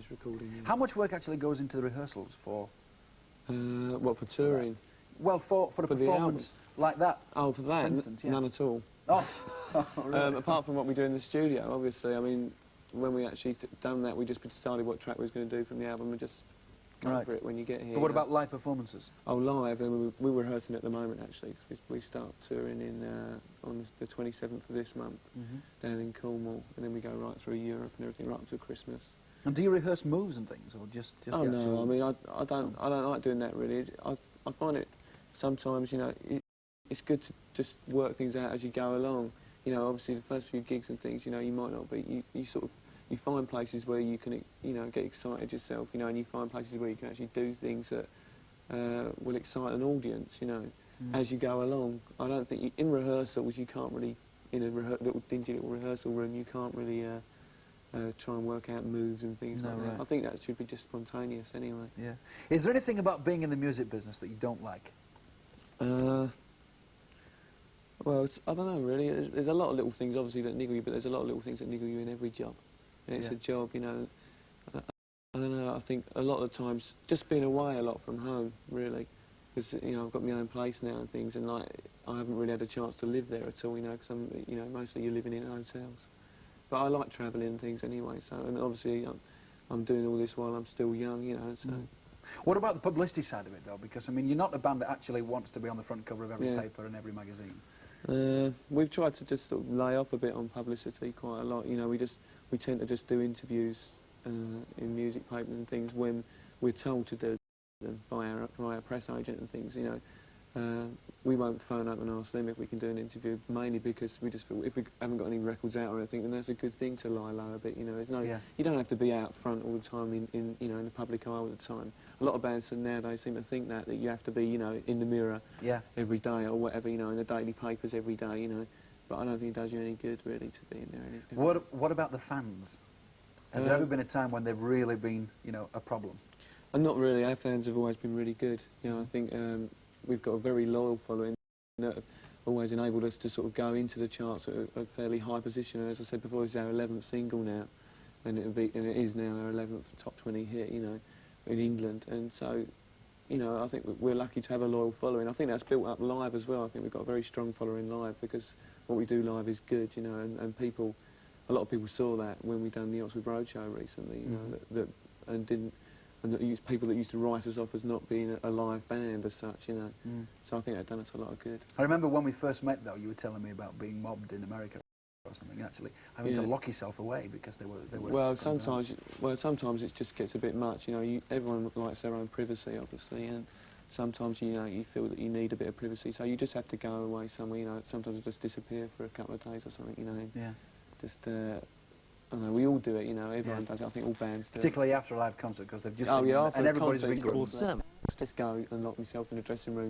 just recording. Yeah. How much work actually goes into the rehearsals for? What, for touring? Well, for a performance like that. Oh, for that? For instance, yeah. None at all. Oh, really? Apart from what we do in the studio, obviously. I mean, when we actually done that, we just decided what track we was going to do from the album and just go for it when you get here. But what about live performances? Oh, live. We're rehearsing at the moment, actually, because we start touring on the 27th of this month down in Cornwall, and then we go right through Europe and everything right up to Christmas. And do you rehearse moves and things, or just oh no, I mean, I don't like doing that really. I find it sometimes, you know, it's good to just work things out as you go along. You know, obviously the first few gigs and things, you know, you might not be, you sort of, you find places where you can, you know, get excited yourself, you know, and you find places where you can actually do things that will excite an audience, you know, as you go along. I don't think, in rehearsals, you can't really, in a little dingy little rehearsal room, you can't really try and work out moves and things like that. I think that should be just spontaneous anyway. Yeah. Is there anything about being in the music business that you don't like? Well, I don't know really. There's a lot of little things obviously that niggle you, but there's a lot of little things that niggle you in every job. And it's a job, you know. I don't know. I think a lot of the times just being away a lot from home, really, because you know I've got my own place now and things, and like I haven't really had a chance to live there at all, you know, because you know, mostly you're living in hotels. But I like travelling and things anyway. So, and obviously I'm doing all this while I'm still young, you know. So. What about the publicity side of it, though? Because I mean, you're not a band that actually wants to be on the front cover of every paper and every magazine. We've tried to just sort of lay off a bit on publicity quite a lot. You know, we tend to just do interviews in music papers and things when we're told to do them by our press agent and things. You know, we won't phone up and ask them if we can do an interview, mainly because we just feel if we haven't got any records out or anything, then that's a good thing to lie low a bit. You know, there's no, you don't have to be out front all the time in you know, in the public eye all the time. A lot of bands nowadays seem to think that you have to be, you know, in the mirror every day or whatever, you know, in the daily papers every day, you know. But I don't think it does you any good really to be in there. What about the fans? Has there ever been a time when they've really been, you know, a problem? Not really. Our fans have always been really good. You know, I think we've got a very loyal following that have always enabled us to sort of go into the charts at a fairly high position. And as I said before, it's our 11th single now, and it is now our 11th top 20 hit, you know, in England. And so, you know, I think we're lucky to have a loyal following. I think that's built up live as well. I think we've got a very strong following live because what we do live is good, you know, and people, a lot of people saw that when we done the Oxford Roadshow recently, you know, and people that used to write us off as not being a live band as such, you know. So I think that done us a lot of good. I remember when we first met, though, you were telling me about being mobbed in America or something, actually having to lock yourself away because they were. Well, sometimes it just gets a bit much, you know. Everyone likes their own privacy, obviously, and sometimes you know you feel that you need a bit of privacy, so you just have to go away somewhere. You know, sometimes you just disappear for a couple of days or something, you know. Yeah. Just. I don't know, we all do it, you know, everyone does it. I think all bands do. Particularly after a live concert, because they've just and everybody's been awesome. Just go and lock myself in a dressing room